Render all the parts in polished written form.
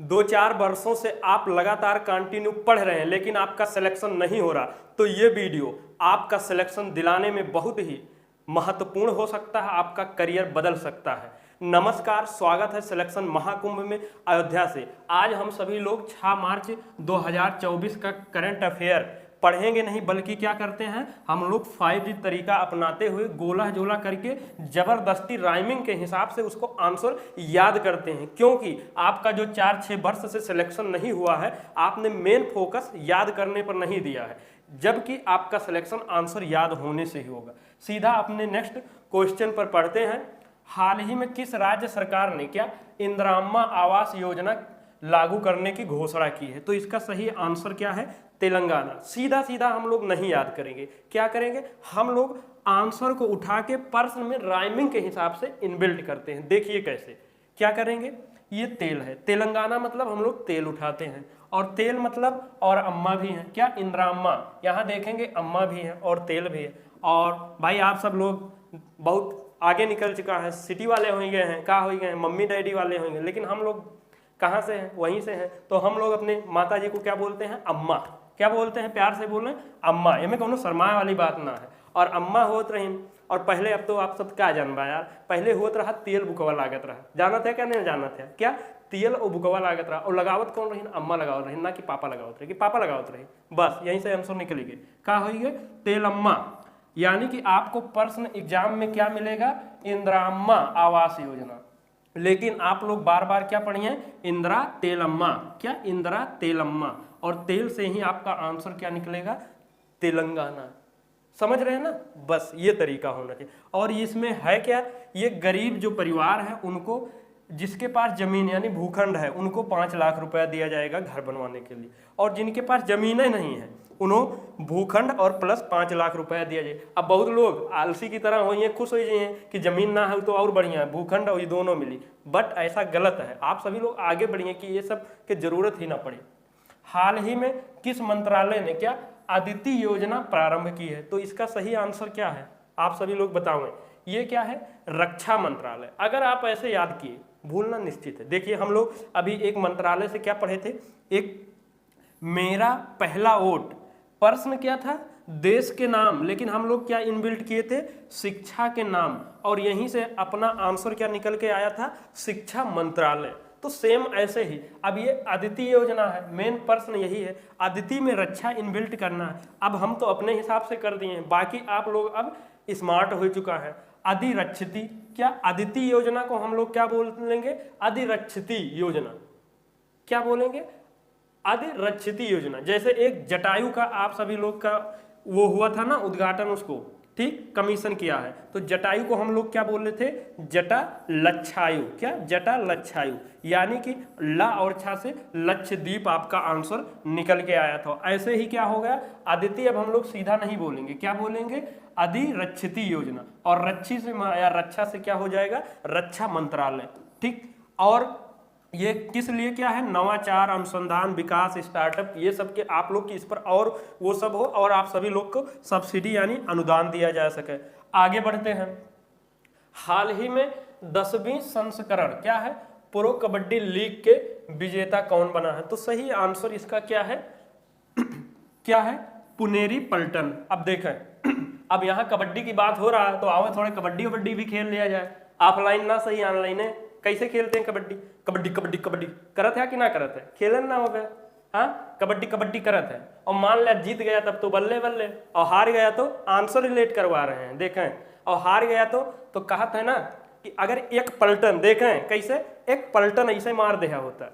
2-4 वर्षों से आप लगातार कंटिन्यू पढ़ रहे हैं लेकिन आपका सिलेक्शन नहीं हो रहा, तो ये वीडियो आपका सिलेक्शन दिलाने में बहुत ही महत्वपूर्ण हो सकता है, आपका करियर बदल सकता है। नमस्कार, स्वागत है सिलेक्शन महाकुंभ में अयोध्या से। आज हम सभी लोग 6 मार्च 2024 का करंट अफेयर पढ़ेंगे नहीं, बल्कि क्या करते हैं हम लोग 5G तरीका अपनाते हुए गोला जोला करके जबरदस्ती राइमिंग के हिसाब से उसको आंसर याद करते हैं, क्योंकि आपका जो 4-6 वर्ष से सिलेक्शन नहीं हुआ है, आपने मेन फोकस याद करने पर नहीं दिया है, जबकि आपका सिलेक्शन आंसर याद होने से ही होगा। सीधा अपने नेक्स्ट क्वेश्चन पर पढ़ते हैं। हाल ही में किस राज्य सरकार ने क्या इंदिराम्मा आवास योजना लागू करने की घोषणा की है? तो इसका सही आंसर क्या है? तेलंगाना। सीधा सीधा हम लोग नहीं याद करेंगे, क्या करेंगे हम लोग आंसर को उठा के प्रश्न में राइमिंग के हिसाब से इनबिल्ट करते हैं। देखिए कैसे, क्या करेंगे, ये तेल है, तेलंगाना मतलब हम लोग तेल उठाते हैं, और तेल मतलब और अम्मा भी है, क्या इंदिराम्मा, यहाँ देखेंगे अम्मा भी है और तेल भी है। और भाई आप सब लोग बहुत आगे निकल चुका है, सिटी वाले हो गए हैं, क्या हो गए हैं, मम्मी डैडी वाले होंगे, लेकिन हम लोग कहाँ से हैं? वहीं से हैं। तो हम लोग अपने माता जी को क्या बोलते हैं? अम्मा। क्या बोलते हैं? प्यार से बोल रहे हैं अम्मा। इनमें कोनो शर्माए वाली बात ना है। और अम्मा होत रही, और पहले, अब तो आप सब क्या जानबा यार, पहले होत रहा तेल बुकवा लागत रहा, जानत है क्या? नहीं जानत है क्या? तेल और बुकवा लागत रहा, और लगावत कौन रही? अम्मा लगावत रही, ना कि पापा लगावत रही, कि पापा लगावत रही। बस यहीं से आंसर निकल गए, क्या होइए? तेल अम्मा। यानी कि आपको प्रश्न एग्जाम में क्या मिलेगा? इंदिराम्मा आवास योजना। लेकिन आप लोग बार बार क्या पढ़िए? इंदिरा तेलम्मा। क्या? इंदिरा तेलम्मा। और तेल से ही आपका आंसर क्या निकलेगा? तेलंगाना। समझ रहे हैं ना? बस ये तरीका होना चाहिए। और इसमें है क्या, ये गरीब जो परिवार है उनको, जिसके पास जमीन यानी भूखंड है, उनको 5 लाख रुपया दिया जाएगा घर बनवाने के लिए, और जिनके पास जमीनें नहीं है उन्होंने भूखंड और प्लस 5 लाख रुपया दिया जाए। अब बहुत लोग आलसी की तरह हो, खुश हो जाइए कि जमीन ना है तो और बढ़िया है, भूखंड और ये दोनों मिली, बट ऐसा गलत है। आप सभी लोग आगे बढ़िए कि ये सब की जरूरत ही ना पड़े। हाल ही में किस मंत्रालय ने क्या अदिति योजना प्रारंभ की है? तो इसका सही आंसर क्या है? आप सभी लोग बताओ। ये क्या है? रक्षा मंत्रालय। अगर आप ऐसे याद किए, भूलना निश्चित है। देखिए हम लोग अभी एक मंत्रालय से क्या पढ़े थे, एक मेरा पहला वोट। प्रश्न क्या था? देश के नाम, लेकिन हम लोग क्या इनबिल्ट किए थे? शिक्षा के नाम, और यहीं से अपना आंसर क्या निकल के आया था? शिक्षा मंत्रालय। तो सेम ऐसे ही अब ये अदिति योजना है, मेन प्रश्न यही है, अदिति में रक्षा इनबिल्ट करना है। अब हम तो अपने हिसाब से कर दिए हैं, बाकी आप लोग अब स्मार्ट हो चुका है। अधिरक्षिती, क्या अदिति योजना को हम लोग क्या बोलेंगे? अधिरक्षिती योजना। क्या बोलेंगे? अधिरक्षिती योजना। जैसे एक जटायु का आप सभी लोग का वो हुआ था ना उद्घाटन, उसको ठीक कमीशन किया है, तो जटायु को हम लोग क्या बोल रहे थे? जटा लच्छायु। क्या? जटा लच्छायु। यानी कि ला और छा से लक्षद्वीप आपका आंसर निकल के आया था। ऐसे ही क्या हो गया? अदिति अब हम लोग सीधा नहीं बोलेंगे, क्या बोलेंगे? अधिरक्षिती योजना। और रक्षी से या रक्षा से क्या हो जाएगा? रक्षा मंत्रालय। ठीक। और ये किस लिए क्या है? नवाचार, अनुसंधान, विकास, स्टार्टअप, ये सब के आप लोग की इस पर और वो सब हो, और आप सभी लोग को सब्सिडी यानी अनुदान दिया जा सके। आगे बढ़ते हैं। हाल ही में 10वीं संस्करण क्या है? प्रो कबड्डी लीग के विजेता कौन बना है? तो सही आंसर इसका क्या है? क्या है? पुनेरी पलटन। अब देखें, अब यहाँ कबड्डी की बात हो रहा है, तो आओ थोड़े कबड्डी वबड्डी भी खेल लिया जाए। ऑफलाइन ना सही, ऑनलाइन है। कैसे खेलते हैं कबड्डी? कबड्डी कबड्डी कबड्डी करत है कि ना करत है? खेलन ना हो गया, हाँ कबड्डी कबड्डी करत है। और मान लिया जीत गया तब तो बल्ले बल्ले, और हार गया तो आंसर रिलेट करवा रहे हैं। देखें, और हार गया तो कहते हैं ना कि अगर एक पलटन, देखें कैसे एक पलटन ऐसे मार दिया होता,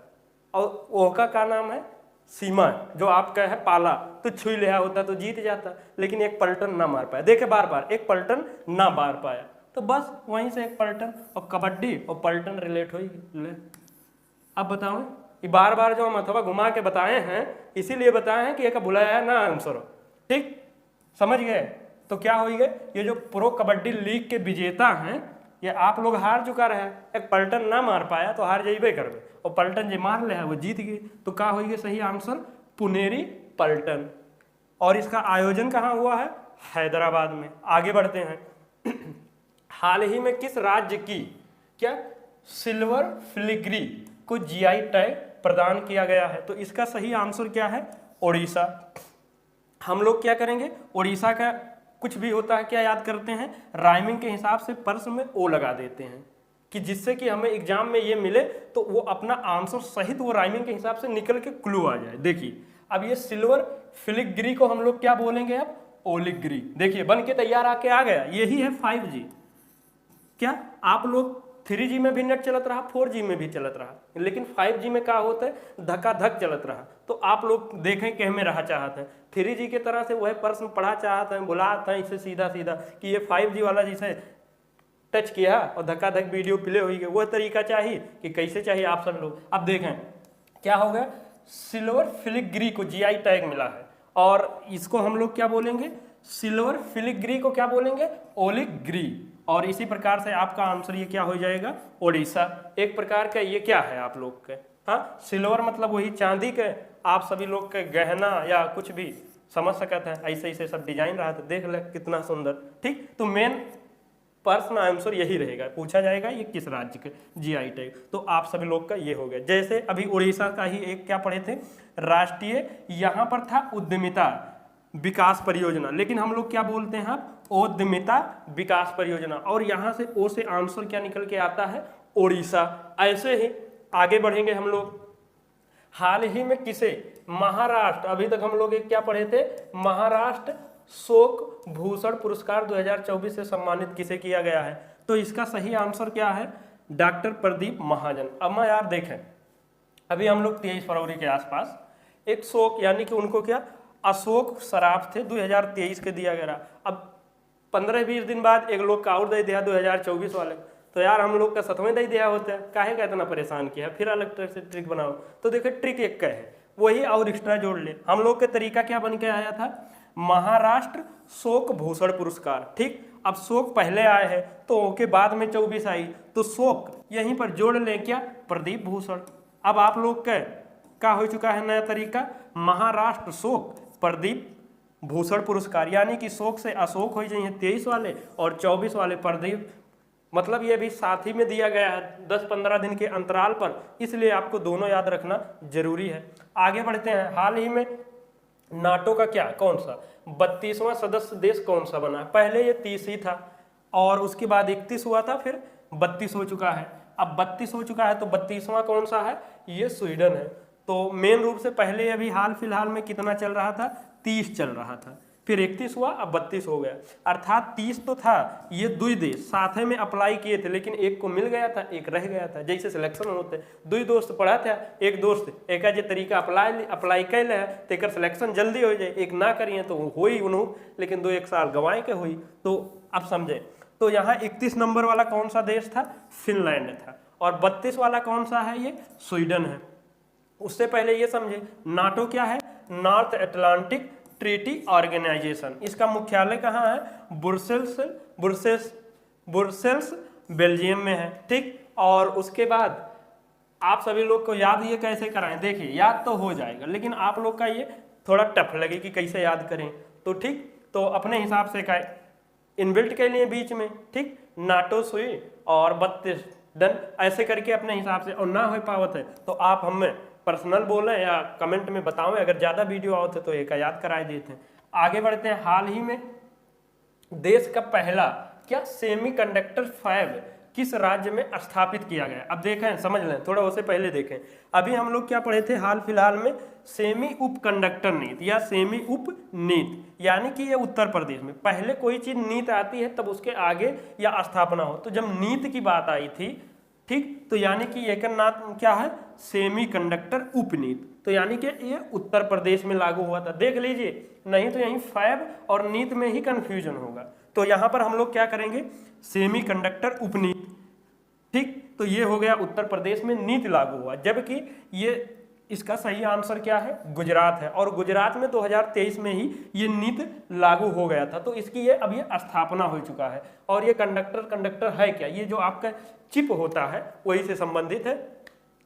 और ओका का नाम है सीमा, जो आपका है पाला, तो छुई लिया होता तो जीत जाता, लेकिन एक पलटन ना मार पाया। देखे बार बार एक पलटन ना मार पाया, तो बस वहीं से एक पलटन, और कबड्डी और पलटन रिलेट होगी। ले अब बताओ, ये बार बार जो हम अथवा घुमा के बताए हैं, इसीलिए बताए हैं कि एक बुलाया ना आंसर हो। ठीक, समझ गए? तो क्या हो गए? ये जो प्रो कबड्डी लीग के विजेता हैं, ये आप लोग हार चुका रहे। एक पलटन ना मार पाया तो हार जाइबे करबे, और पलटन जो मार ले है वो जीत गए। तो क्या हो गया सही आंसर? पुनेरी पलटन। और इसका आयोजन कहाँ हुआ है? हैदराबाद में। आगे बढ़ते हैं। हाल ही में किस राज्य की क्या सिल्वर फिलिग्री को जीआई टैग प्रदान किया गया है। तो इसका सही आंसर क्या है? उड़ीसा। हम लोग क्या करेंगे, उड़ीसा का कुछ भी होता है क्या याद करते हैं, राइमिंग के हिसाब से प्रश्न में ओ लगा देते हैं कि जिससे कि हमें एग्जाम में ये मिले तो वो अपना आंसर सहित वो राइमिंग के हिसाब से निकल के क्लू आ जाए। देखिए अब ये सिल्वर फिलिग्री को हम लोग क्या बोलेंगे, अब ओलिग्री। देखिए बन के तैयार आके आ गया, यही है 5G। क्या आप लोग 3G में भी नेट चलत रहा, 4G में भी चलत रहा, लेकिन 5G में क्या होता है, धक्का धक चलत रहा। तो आप लोग देखें कि हमें रहा चाहते हैं 3G के तरह से वह प्रश्न पढ़ा चाहते हैं, बुलाते हैं इसे सीधा सीधा कि ये 5G वाला जिसे टच किया और धक्का धक वीडियो प्ले हुई, वह तरीका चाहिए कि कैसे चाहिए आप सब लोग। अब देखें क्या हो गया, सिल्वर फिलिग्री को GI टैग मिला है और इसको हम लोग क्या बोलेंगे, सिल्वर फिलिग्री को क्या बोलेंगे, ओलिग्री। और इसी प्रकार से आपका आंसर ये क्या हो जाएगा, उड़ीसा। एक प्रकार का ये क्या है आप लोग के, हाँ सिल्वर मतलब वही चांदी के, आप सभी लोग के गहना या कुछ भी समझ सकते हैं, ऐसे ऐसे सब डिजाइन रहा था, देख ले कितना सुंदर। ठीक, तो मेन प्रश्न आंसर यही रहेगा, पूछा जाएगा ये किस राज्य के GI टैग। तो आप सभी लोग का ये हो गया। जैसे अभी उड़ीसा का ही एक क्या पढ़े थे, राष्ट्रीय, यहाँ पर था उद्यमिता विकास परियोजना, लेकिन हम लोग क्या बोलते हैं, उद्यमिता विकास परियोजना, और यहाँ से ओ से आंसर क्या निकल के आता है, उड़ीसा। ऐसे ही आगे बढ़ेंगे हम लोग। हाल ही में किसे महाराष्ट्र, अभी तक हम लोग एक क्या पढ़े थे, महाराष्ट्र शोक भूषण पुरस्कार 2024 से सम्मानित किसे किया गया है। तो इसका सही आंसर क्या है, डॉक्टर प्रदीप महाजन। अब मैं यार देखें, अभी हम लोग 23 फरवरी के आसपास एक शोक यानी कि उनको क्या अशोक सराफ थे 2023 के दिया गया। अब 15-20 दिन बाद एक लोग का और दे दिया 2024 वाले, तो यार हम लोग का 7वें दे दिया होता है, काहे का इतना परेशान किया, फिर अलग तरह से ट्रिक बनाओ। तो देखिए ट्रिक एक का है, वही और एक्स्ट्रा जोड़ ले। हम लोग का तरीका क्या बन के आया था, महाराष्ट्र शोक भूषण पुरस्कार। ठीक, अब शोक पहले आए हैं तो ओके बाद में 24 आई, तो शोक यहीं पर जोड़ ले क्या, प्रदीप भूषण। अब आप लोग का क्या हो चुका है नया तरीका, महाराष्ट्र शोक प्रदीप भूषण पुरस्कार, यानी कि शोक से अशोक हो जाइए 23 वाले और 24 वाले प्रदीप, मतलब ये भी साथ ही में दिया गया है 10-15 दिन के अंतराल पर, इसलिए आपको दोनों याद रखना जरूरी है। आगे बढ़ते हैं। हाल ही में नाटो का क्या, कौन सा 32वां सदस्य देश कौन सा बना, पहले ये 30 ही था और उसके बाद 31 हुआ था, फिर 32 हो चुका है। अब 32 हो चुका है तो 32वां कौन सा है, ये स्वीडन है। तो मेन रूप से पहले अभी हाल फिलहाल में कितना चल रहा था, 30 चल रहा था, फिर 31 हुआ, अब 32 हो गया। अर्थात 30 तो था, ये दुई देश साथ में अप्लाई किए थे, लेकिन एक को मिल गया था, एक रह गया था। जैसे सिलेक्शन होते दुई दोस्त पढ़ा था, एक दोस्त एक जे तरीका अप्लाई कैले है तो एक सिलेक्शन जल्दी हो जाए, एक ना करिए तो हो ही उन्हों, लेकिन 2-1 साल गंवाए के हुई। तो अब समझे, तो यहाँ 31 नंबर वाला कौन सा देश था, फिनलैंड था, और 32 वाला कौन सा है, ये स्वीडन है। उससे पहले ये समझे नाटो क्या है, नॉर्थ अटलांटिक ट्रीटी ऑर्गेनाइजेशन। इसका मुख्यालय कहाँ है, ब्रुसेल्स बेल्जियम में है। ठीक, और उसके बाद आप सभी लोग को याद ये कैसे कराएं, देखिए याद तो हो जाएगा, लेकिन आप लोग का ये थोड़ा टफ लगे कि कैसे याद करें। तो ठीक, तो अपने हिसाब से का इनबिल्ट के लिए बीच में, ठीक, नाटो सुई और 32 डन, ऐसे करके अपने हिसाब से, और ना हो पावत है तो आप हमें पर्सनल बोलें या कमेंट में बताओ, अगर ज़्यादा वीडियो आओ तो एक याद कराए देते हैं। आगे बढ़ते हैं। हाल ही में देश का पहला क्या सेमीकंडक्टर फैब किस राज्य में स्थापित किया गया। अब देखें, समझ लें, थोड़ा उससे पहले देखें, अभी हम लोग क्या पढ़े थे हाल फिलहाल में, सेमी उपकंडक्टर नीति या सेमी उप नीति, यानी कि ये उत्तर प्रदेश में पहले कोई चीज नीति आती है तब उसके आगे या स्थापना हो, तो जब नीति की बात आई थी, ठीक, तो यानी कि एक नाम क्या है, सेमीकंडक्टर उपनीति, तो यानी कि ये उत्तर प्रदेश में लागू हुआ था। देख लीजिए, नहीं तो यहीं फैब और नीति में ही कंफ्यूजन होगा। तो यहाँ पर हम लोग क्या करेंगे, सेमीकंडक्टर उपनीति। ठीक, तो ये हो गया उत्तर प्रदेश में नीति लागू हुआ, जबकि ये इसका सही आंसर क्या है, गुजरात है, और गुजरात में 2023 में ही ये नीति लागू हो गया था। तो इसकी ये अब ये स्थापना हो चुका है। और ये कंडक्टर है क्या, ये जो आपका चिप होता है वही से संबंधित है।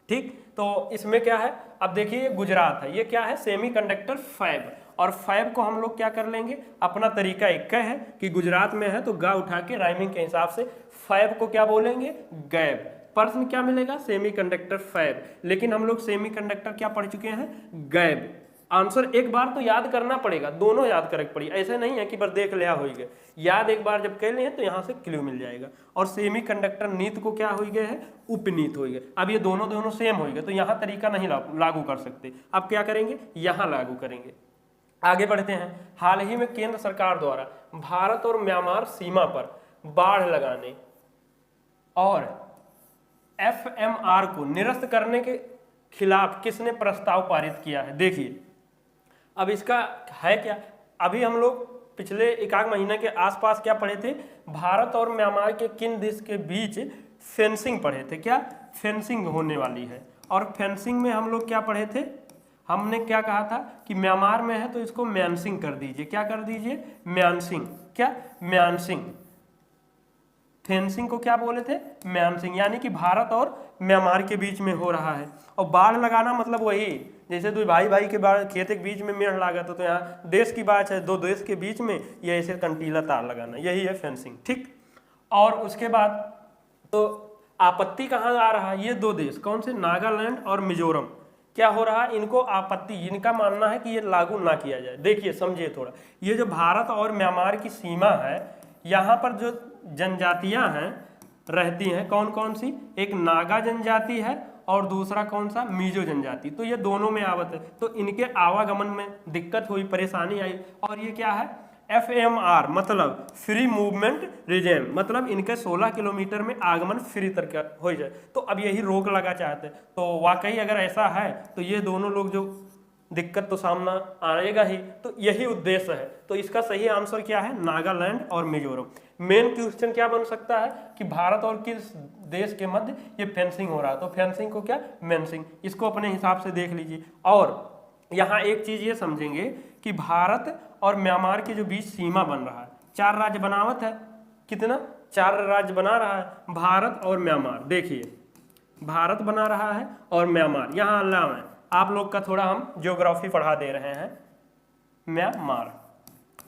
ठीक, तो इसमें क्या है, अब देखिए ये गुजरात है, ये क्या है, सेमीकंडक्टर फैब, और फैब को हम लोग क्या कर लेंगे, अपना तरीका एक है कि गुजरात में है तो गा उठा के राइमिंग के हिसाब से फैब को क्या बोलेंगे, गैब। प्रश्न क्या मिलेगा, सेमीकंडक्टर फैब, लेकिन हम लोग सेमीकंडक्टर क्या पढ़ चुके हैं, गैब। आंसर एक बार तो याद करना पड़ेगा, दोनों याद करे पड़ी, ऐसे नहीं है कि बस देख लिया हो गया, याद एक बार जब कर लिए तो यहाँ से क्लू मिल जाएगा। और सेमीकंडक्टर नीत को क्या हो गया है, उपनीत हो गया। अब ये दोनों दोनों सेम हो गए तो यहाँ तरीका नहीं लागू कर सकते, अब क्या करेंगे, यहाँ लागू करेंगे। आगे बढ़ते हैं। हाल ही में केंद्र सरकार द्वारा भारत और म्यांमार सीमा पर बाढ़ लगाने और FMR को निरस्त करने के खिलाफ किसने प्रस्ताव पारित किया है। देखिए अब इसका है क्या, अभी हम लोग पिछले एकाध महीने के आसपास क्या पढ़े थे, भारत और म्यांमार के किन देश के बीच फेंसिंग पढ़े थे, क्या फेंसिंग होने वाली है। और फेंसिंग में हम लोग क्या पढ़े थे, हमने क्या कहा था कि म्यांमार में है तो इसको म्यांसिंग कर दीजिए, क्या कर दीजिए, म्यांसिंग, क्या म्यांसिंग। फेंसिंग को क्या बोले थे, म्यांसिंग, यानी कि भारत और म्यांमार के बीच में हो रहा है। और बाढ़ लगाना मतलब वही, जैसे दो भाई भाई के खेत के बीच में मेढ़ लागत तो यहाँ देश की बात है, दो देश के बीच में ये ऐसे कंटीला तार लगाना, यही है फेंसिंग, ठीक। और उसके बाद तो आपत्ति कहाँ आ रहा है, ये दो देश कौन से, नागालैंड और मिजोरम, क्या हो रहा है, इनको आपत्ति, इनका मानना है कि ये लागू ना किया जाए। देखिए समझिए थोड़ा, ये जो भारत और म्यांमार की सीमा है, यहाँ पर जो जनजातियां हैं रहती हैं, कौन कौन सी, एक नागा जनजाति है और दूसरा कौन सा, मिजो जनजाति। तो ये दोनों में आवत है, तो इनके आवागमन में दिक्कत हुई, परेशानी आई। और ये क्या है, FMR मतलब फ्री मूवमेंट रिजेम, मतलब इनके 16 किलोमीटर में आगमन फ्री तरीका हो जाए, तो अब यही रोक लगा चाहते हैं। तो वाकई अगर ऐसा है तो ये दोनों लोग जो दिक्कत तो सामना आएगा ही, तो यही उद्देश्य है। तो इसका सही आंसर क्या है, नागालैंड और मिजोरम। मेन क्वेश्चन क्या बन सकता है कि भारत और किस देश के मध्य ये फेंसिंग हो रहा है, तो फेंसिंग को क्या, मेंसिंग, इसको अपने हिसाब से देख लीजिए। और यहाँ एक चीज ये समझेंगे कि भारत और म्यांमार के जो बीच सीमा बन रहा है, 4 राज्य बनावत है, कितना, 4 राज्य बना रहा है भारत और म्यांमार। देखिए भारत बना रहा है और म्यांमार, यहाँ अल्लाह है, आप लोग का थोड़ा हम ज्योग्राफी पढ़ा दे रहे हैं, म्यांमार।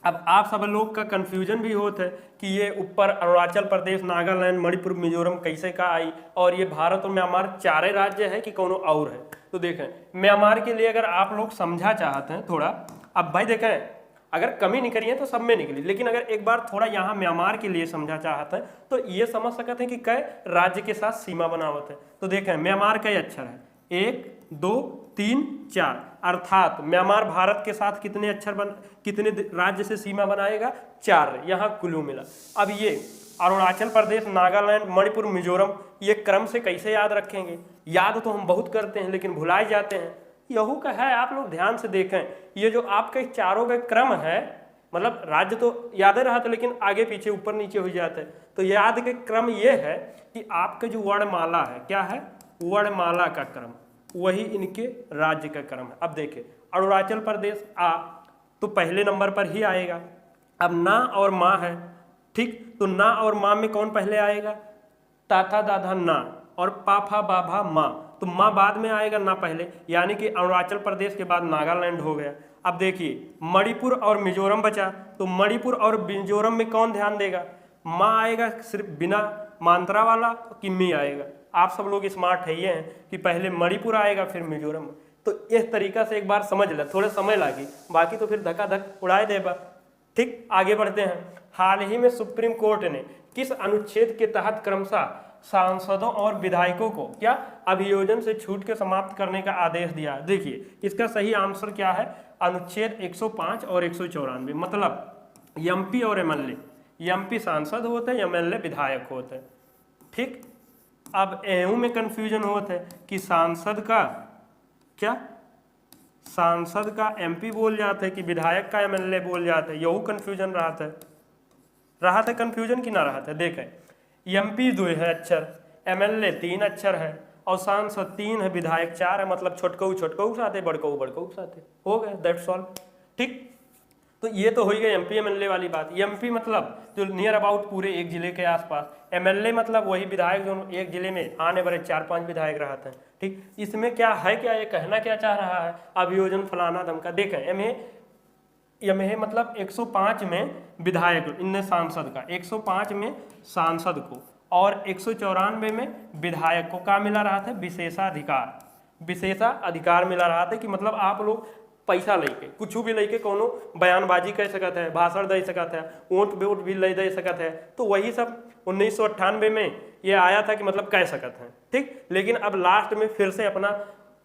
अब आप सब लोग का कंफ्यूजन भी होता है कि ये ऊपर अरुणाचल प्रदेश, नागालैंड, मणिपुर, मिजोरम कैसे का आई, और ये भारत और म्यांमार 4 राज्य है कि कौन और है। तो देखें म्यांमार के लिए अगर आप लोग समझा चाहते हैं थोड़ा, अब भाई देखें अगर कमी नहीं करी है तो सब में निकली, लेकिन अगर एक बार थोड़ा यहाँ म्यांमार के लिए समझा चाहते हैं तो ये समझ सकते हैं कि कई राज्य के साथ सीमा बनावत है। तो देखें म्यांमार कई अक्षर है, 1 2 3 4, अर्थात म्यांमार भारत के साथ कितने अक्षर कितने राज्य से सीमा बनाएगा, 4, यहाँ कुल्लू मिला। अब ये अरुणाचल प्रदेश, नागालैंड, मणिपुर, मिजोरम, ये क्रम से कैसे याद रखेंगे, याद तो हम बहुत करते हैं लेकिन भुलाए जाते हैं, यहू का है। आप लोग ध्यान से देखें, ये जो आपके चारों का क्रम है, मतलब राज्य तो याद रहा था लेकिन आगे पीछे ऊपर नीचे हो जाते हैं, तो याद के क्रम ये है कि आपके जो वर्णमाला है, क्या है, वर्णमाला का क्रम, वही इनके राज्य का क्रम है। अब देखिए अरुणाचल प्रदेश आ तो पहले नंबर पर ही आएगा। अब ना और माँ है, ठीक, तो ना और माँ में कौन पहले आएगा, ताथा दाधा ना, और पाफा बाभा माँ, तो माँ बाद में आएगा, ना पहले, यानी कि अरुणाचल प्रदेश के बाद नागालैंड हो गया। अब देखिए मणिपुर और मिजोरम बचा, तो मणिपुर और मिजोरम में कौन ध्यान देगा, माँ आएगा सिर्फ बिना मात्रा वाला, कि मी आएगा। आप सब लोग स्मार्ट है ये हैं कि पहले मणिपुर आएगा फिर मिजोरम, तो इस तरीका से एक बार समझ ले, थोड़ा समय लगी, बाकी तो फिर धक्का-धक उड़ाए देगा, ठीक। आगे बढ़ते हैं। हाल ही में सुप्रीम कोर्ट ने किस अनुच्छेद के तहत क्रमशः सांसदों और विधायकों को क्या अभियोजन से छूट के समाप्त करने का आदेश दिया। देखिए इसका सही आंसर क्या है, अनुच्छेद 105 और 194, मतलब एमपी और एमएलए, एमपी सांसद होते हैं, एमएलए विधायक होते हैं, ठीक। अब एहू में कंफ्यूजन होता है कि सांसद का क्या, सांसद का एमपी बोल जाते हैं कि विधायक का एमएलए बोल जाते हैं, यहू कंफ्यूजन रहा था कंफ्यूजन की ना रहा था। देखें एमपी 2 है अक्षर, एमएलए 3 अक्षर है, और सांसद 3 है, विधायक 4 है, मतलब छोटकऊ साथे, बड़कऊ साथे, हो गए, दैट्स ऑल, ठीक। तो ये तो हो ही गई एमपी एमएलए वाली बात। एमपी मतलब जो नियर अबाउट पूरे एक जिले के आसपास, एमएलए मतलब वही विधायक जो एक जिले में आने वाले 4-5 विधायक रहते हैं, ठीक। इसमें क्या है, क्या ये कहना क्या चाह रहा है, अभियोजन फलाना धमका। देखें एमए मतलब 105 में विधायक, इनने सांसद का, 105 में सांसद को, और 194 में विधायक को क्या मिला रहा था, विशेषाधिकार, विशेषाधिकार मिला रहा था कि मतलब आप लोग पैसा लेके कुछ भी लेके कोनो बयानबाजी कर सकते हैं, भाषण दे सकते हैं, वोट वोट भी ले दे सकते हैं। तो वही सब 1998 में ये आया था कि मतलब कह सकते हैं, ठीक। लेकिन अब लास्ट में फिर से अपना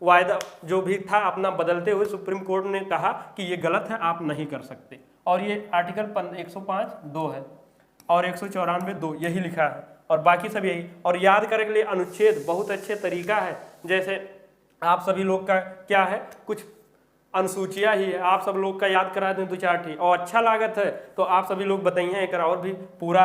वायदा जो भी था अपना बदलते हुए सुप्रीम कोर्ट ने कहा कि ये गलत है, आप नहीं कर सकते। और ये आर्टिकल 105(2) है और 194(2) यही लिखा है और बाकी सब यही। और याद करने के लिए अनुच्छेद बहुत अच्छे तरीका है, जैसे आप सभी लोग का क्या है, कुछ अनुसूचियाँ ही है, आप सब लोग का याद करा दें 2-4 ठीक, और अच्छा लागत है तो आप सभी लोग बताइए एक और भी पूरा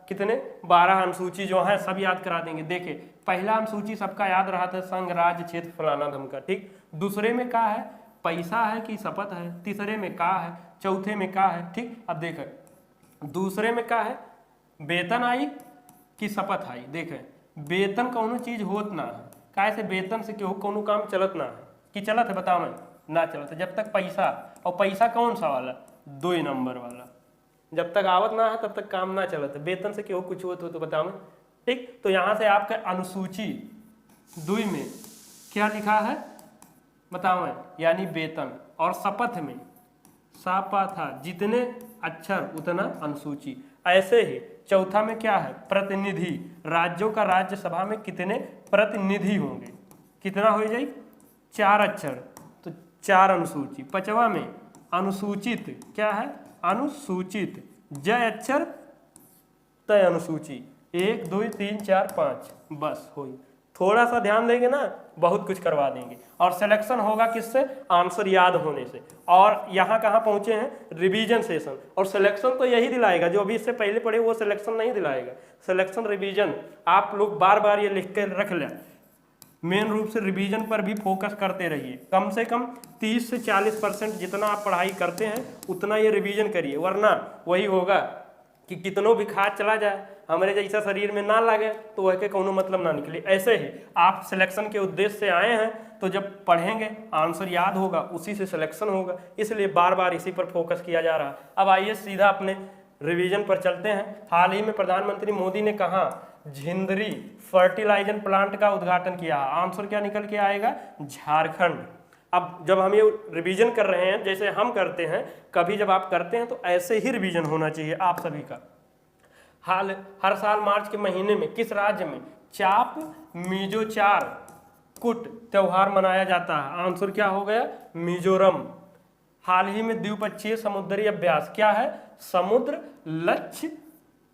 कितने 12 अनुसूची जो है सब याद करा देंगे। देखिए पहला अनुसूची सबका याद रहा था, संघ राज्य क्षेत्र फलाना धमका, ठीक। दूसरे में क्या है, पैसा है कि शपथ है। तीसरे में क्या है, चौथे में क्या है, ठीक। अब देखें दूसरे में क्या है, वेतन आई कि शपथ आई। देखें वेतन कौनो चीज होत ना है, काहे से वेतन से केहू कोनो काम चलत ना है कि चलत है, बताओ ना चलत है जब तक पैसा, और पैसा कौन सा वाला, 2 नंबर वाला, जब तक आवत ना है तब तक काम ना चलत है। वेतन से केहू कुछ होत हो तो बताओ, ठीक। तो यहाँ से आपका अनुसूची 2 में क्या लिखा है बताओ, यानी वेतन, और शपथ में सापा था जितने अक्षर उतना अनुसूची। ऐसे ही चौथा में क्या है, प्रतिनिधि, राज्यों का राज्यसभा में कितने प्रतिनिधि होंगे, कितना हो जाए 4 अक्षर तो 4 अनुसूची। 5वां में अनुसूचित, क्या है अनुसूचित, जय अक्षर तय अनुसूची, 1 2 3 4 5 बस हुई। थोड़ा सा ध्यान देंगे ना बहुत कुछ करवा देंगे। और सिलेक्शन होगा किससे, आंसर याद होने से। और यहाँ कहाँ पहुँचे हैं, रिवीजन सेशन, और सिलेक्शन तो यही दिलाएगा जो अभी इससे पहले पढ़े वो सिलेक्शन नहीं दिलाएगा। सिलेक्शन रिवीजन आप लोग बार बार ये लिख कर रख लें, मेन रूप से रिवीजन पर भी फोकस करते रहिए। कम से कम 30 से 40% जितना आप पढ़ाई करते हैं उतना ये रिवीजन करिए, वरना वही होगा कि कितनों भी खाद चला जाए हमारे जैसा शरीर में ना लगे तो वह के कोनो मतलब ना निकले। ऐसे ही आप सिलेक्शन के उद्देश्य से आए हैं तो जब पढ़ेंगे आंसर याद होगा, उसी से सिलेक्शन होगा, इसलिए बार बार इसी पर फोकस किया जा रहा है। अब आइए सीधा अपने रिवीजन पर चलते हैं। हाल ही में प्रधानमंत्री मोदी ने कहा झिंदरी फर्टिलाइजर प्लांट का उद्घाटन किया। आंसर क्या निकल के आएगा, झारखंड। अब जब हम ये रिवीजन कर रहे हैं, जैसे हम करते हैं, कभी जब आप करते हैं तो ऐसे ही रिवीजन होना चाहिए आप सभी का। हर साल मार्च के महीने में किस राज्य में चाप मिजोचार कुट त्योहार मनाया जाता है, आंसर क्या हो गया, मिजोरम। हाल ही में द्विपक्षीय समुद्री अभ्यास क्या है, समुद्र लक्ष्य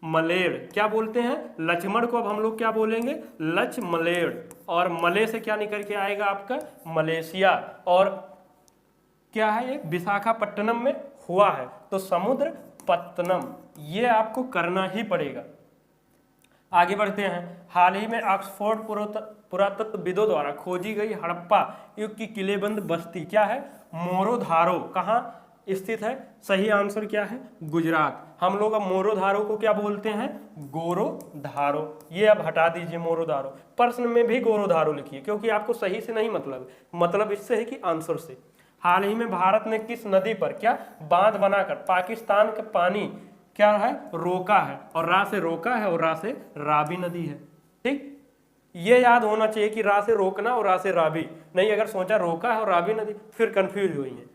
मलेर, क्या बोलते हैं लक्ष्मण को अब हम लोग क्या बोलेंगे, लक्ष्य मलेर। और मले से क्या निकल के आएगा आपका, मलेशिया। और क्या है ये, विशाखापट्टनम में हुआ है तो समुद्र पत्तनम, ये आपको करना ही पड़ेगा। आगे बढ़ते हैं। हाल ही में ऑक्सफोर्ड पुरातत्वविदों द्वारा खोजी गई हड़प्पा युग की किलेबंद बस्ती क्या है, मोरोधारो, कहाँ स्थित है, सही आंसर क्या है, गुजरात। हम लोग अब मोरोधारो को क्या बोलते हैं, गोरोधारो। ये अब हटा दीजिए मोरोधारो, प्रश्न में भी गोरोधारो लिखिए क्योंकि आपको सही से नहीं मतलब इससे है कि आंसर से। हाल ही में भारत ने किस नदी पर क्या बांध बनाकर पाकिस्तान का पानी क्या है, रोका है, और रा से रोका है और रा से रावी नदी है, ठीक। ये याद होना चाहिए कि रा से रोकना और रा से रावी नहीं, अगर सोचा रोका है और रावी नदी फिर कंफ्यूज हुई है।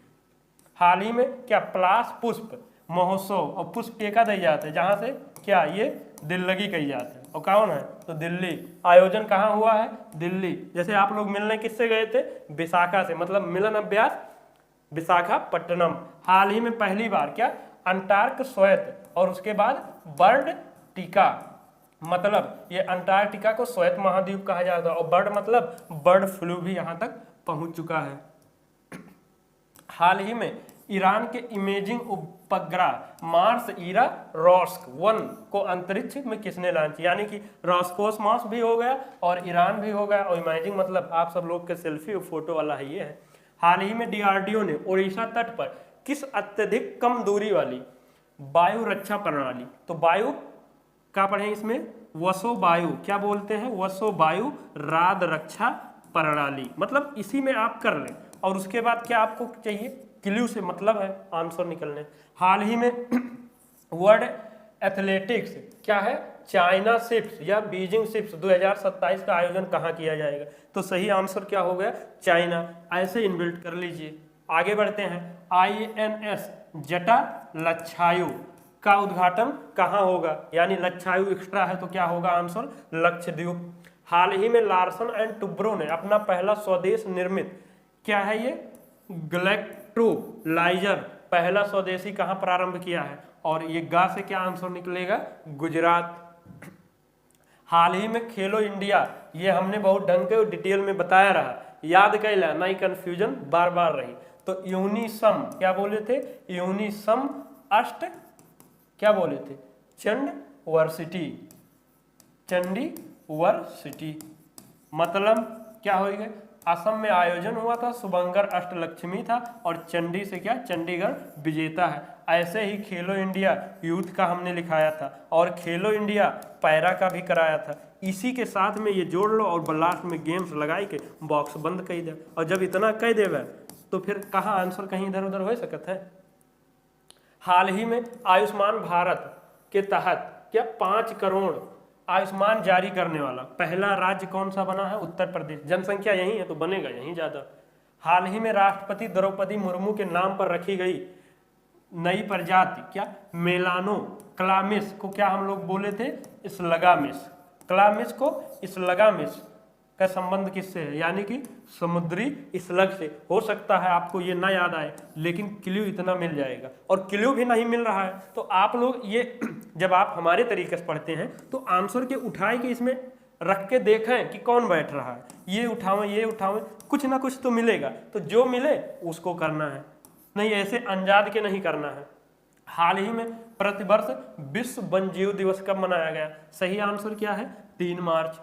हाल ही में क्या पलाश पुष्प महोत्सव और पुष्प टीका दिए जाते हैं, जहाँ से क्या ये दिल्लगी कही जाती है, और कौन है तो दिल्ली। आयोजन कहाँ हुआ है, दिल्ली। जैसे आप लोग मिलने किससे गए थे, विशाखा से, मतलब मिलन अभ्यास विशाखापट्टनम। हाल ही में पहली बार क्या अंटार्क श्वेत और उसके बाद बर्ड टीका, मतलब ये अंटार्कटिका को श्वेत महाद्वीप कहा जाता है, और बर्ड मतलब बर्ड फ्लू भी यहाँ तक पहुँच चुका है। हाल ही में ईरान के इमेजिंग उपग्रह मार्स ईरा रॉस्क 1 को अंतरिक्ष में किसने लॉन्च, यानी कि रॉस्कोसमॉस भी हो गया और ईरान भी हो गया, और इमेजिंग मतलब आप सब लोग के सेल्फी और फोटो वाला है ये है। हाल ही में डीआरडीओ ने ओडिशा तट पर किस अत्यधिक कम दूरी वाली वायु रक्षा प्रणाली, तो वायु क्या पढ़े इसमें, वसो वायु, क्या बोलते हैं वसो वायु राद रक्षा प्रणाली, मतलब इसी में आप कर लें। और उसके बाद क्या आपको चाहिए, क्ल्यू से मतलब है आंसर निकलने। हाल ही में वर्ल्ड एथलेटिक्स क्या है चाइना शिप्स या बीजिंग शिप्स 2027 का आयोजन कहाँ किया जाएगा? तो सही आंसर क्या हो गया? चाइना। ऐसे इनबिल्ट कर लीजिए। आगे बढ़ते हैं। INS जटालक्षायु का उद्घाटन कहाँ होगा? यानी लक्षायु एक्स्ट्रा है तो क्या होगा आंसर? लक्षद्वीप। हाल ही में लार्सन एंड टुब्रो ने अपना पहला स्वदेश निर्मित क्या है ये? इलेक्ट्रोलाइजर पहला स्वदेशी कहाँ प्रारंभ किया है? और ये गा से क्या आंसर निकलेगा? गुजरात। हाल ही में खेलो इंडिया, ये हमने बहुत ढंग के डिटेल में बताया रहा, याद कैला, नई कंफ्यूजन बार बार रही। तो यूनिसम क्या बोले थे? यूनिसम अष्ट क्या बोले थे? चंडवर्सिटी, चंडीवर्सिटी। मतलब क्या हो गया? असम में आयोजन हुआ था, शुभंकर अष्टलक्ष्मी था और चंडी से क्या? चंडीगढ़ विजेता है। ऐसे ही खेलो इंडिया यूथ का हमने लिखाया था और खेलो इंडिया पैरा का भी कराया था। इसी के साथ में ये जोड़ लो और लास्ट में गेम्स लगाई के बॉक्स बंद कर दे। और जब इतना कह देवे तो फिर कहाँ आंसर कहीं इधर उधर हो सकता है। हाल ही में आयुष्मान भारत के तहत क्या 5 करोड़ आयुष्मान जारी करने वाला पहला राज्य कौन सा बना है? उत्तर प्रदेश। जनसंख्या यही है तो बनेगा यहीं ज़्यादा। हाल ही में राष्ट्रपति द्रौपदी मुर्मू के नाम पर रखी गई नई प्रजाति क्या? मेलानो क्लामिस को क्या हम लोग बोले थे? स्लगामिस। क्लामिस को स्लगामिस का संबंध किससे है? यानी कि समुद्री स्लग से। हो सकता है आपको ये ना याद आए लेकिन क्लू इतना मिल जाएगा, और क्लू भी नहीं मिल रहा है तो आप लोग ये जब आप हमारे तरीके से पढ़ते हैं तो आंसर के उठाए के इसमें रख के देखें कि कौन बैठ रहा है। ये उठावें, कुछ ना कुछ तो मिलेगा, तो जो मिले उसको करना है, नहीं ऐसे अंजाद के नहीं करना है। हाल ही में प्रतिवर्ष विश्व वन्यजीव दिवस कब मनाया गया? सही आंसर क्या है? 3 मार्च।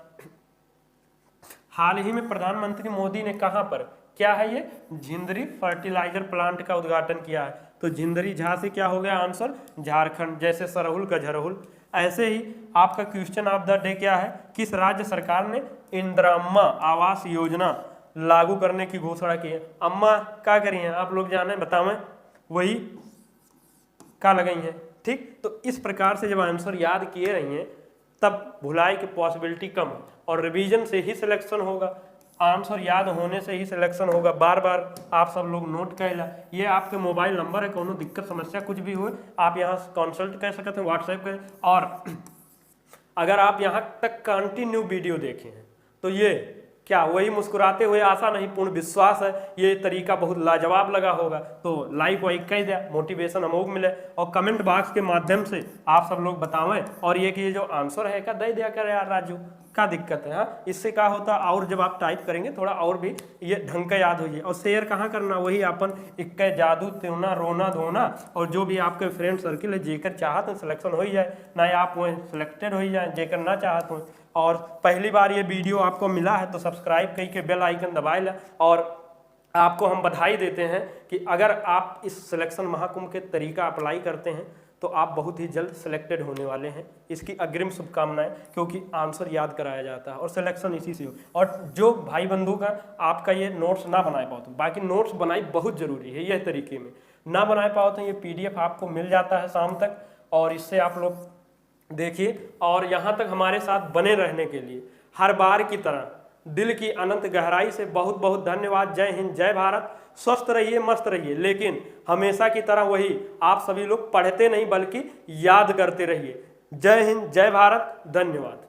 हाल ही में प्रधानमंत्री मोदी ने कहां पर क्या है ये? झिंदरी फर्टिलाइजर प्लांट का उद्घाटन किया है। तो झिंदरी झा से क्या हो गया आंसर? झारखंड। जैसे सरहुल का झरहुल। ऐसे ही आपका क्वेश्चन ऑफ द डे क्या है? किस राज्य सरकार ने इंदिराम्मा आवास योजना लागू करने की घोषणा की है? अम्मा क्या करी है आप लोग जाने बतावें, वही क्या लगाई है। ठीक, तो इस प्रकार से जब आंसर याद किए रही हैं तब भुलाई की पॉसिबिलिटी कम है, और रिवीजन से ही सिलेक्शन होगा, आंसर याद होने से ही सिलेक्शन होगा। बार बार आप सब लोग नोट कर ला। ये आपके मोबाइल नंबर है, कोनो दिक्कत समस्या कुछ भी हो आप यहाँ कंसल्ट कर सकते हैं, व्हाट्सएप करें। और अगर आप यहाँ तक कंटिन्यू वीडियो देखे हैं तो ये क्या वही मुस्कुराते हुए आशा नहीं पूर्ण विश्वास है ये तरीका बहुत लाजवाब लगा होगा। तो लाइक वाइक कह दिया, मोटिवेशन हमको मिले, और कमेंट बॉक्स के माध्यम से आप सब लोग बतावें। और ये कि ये जो आंसर है क्या दे दिया कर यार राजू, क्या दिक्कत है? हाँ, इससे क्या होता और जब आप टाइप करेंगे थोड़ा और भी ये ढंग का याद होइए। और शेयर कहाँ करना? वही अपन इक्के जादू त्योना रोना धोना, और जो भी आपके फ्रेंड सर्किल है जेकर चाहत है सिलेक्शन हो जाए, ना आप वो सिलेक्टेड हो जाए जेकर ना चाहत हो। और पहली बार ये वीडियो आपको मिला है तो सब्सक्राइब करके बेल आइकन दबाए ला। और आपको हम बधाई देते हैं कि अगर आप इस सिलेक्शन महाकुंभ के तरीका अप्लाई करते हैं तो आप बहुत ही जल्द सिलेक्टेड होने वाले हैं। इसकी अग्रिम शुभकामनाएं, क्योंकि आंसर याद कराया जाता है और सिलेक्शन इसी से हो। और जो भाई बंधु का आपका ये नोट्स ना बनाए पाओ तो बाकी नोट्स बनाई बहुत जरूरी है, यह तरीके में ना बनाए पाओ तो ये PDF आपको मिल जाता है शाम तक, और इससे आप लोग देखिए। और यहाँ तक हमारे साथ बने रहने के लिए हर बार की तरह दिल की अनंत गहराई से बहुत बहुत धन्यवाद। जय हिंद, जय भारत। स्वस्थ रहिए, मस्त रहिए, लेकिन हमेशा की तरह वही आप सभी लोग पढ़ते नहीं बल्कि याद करते रहिए। जय हिंद, जय भारत, धन्यवाद।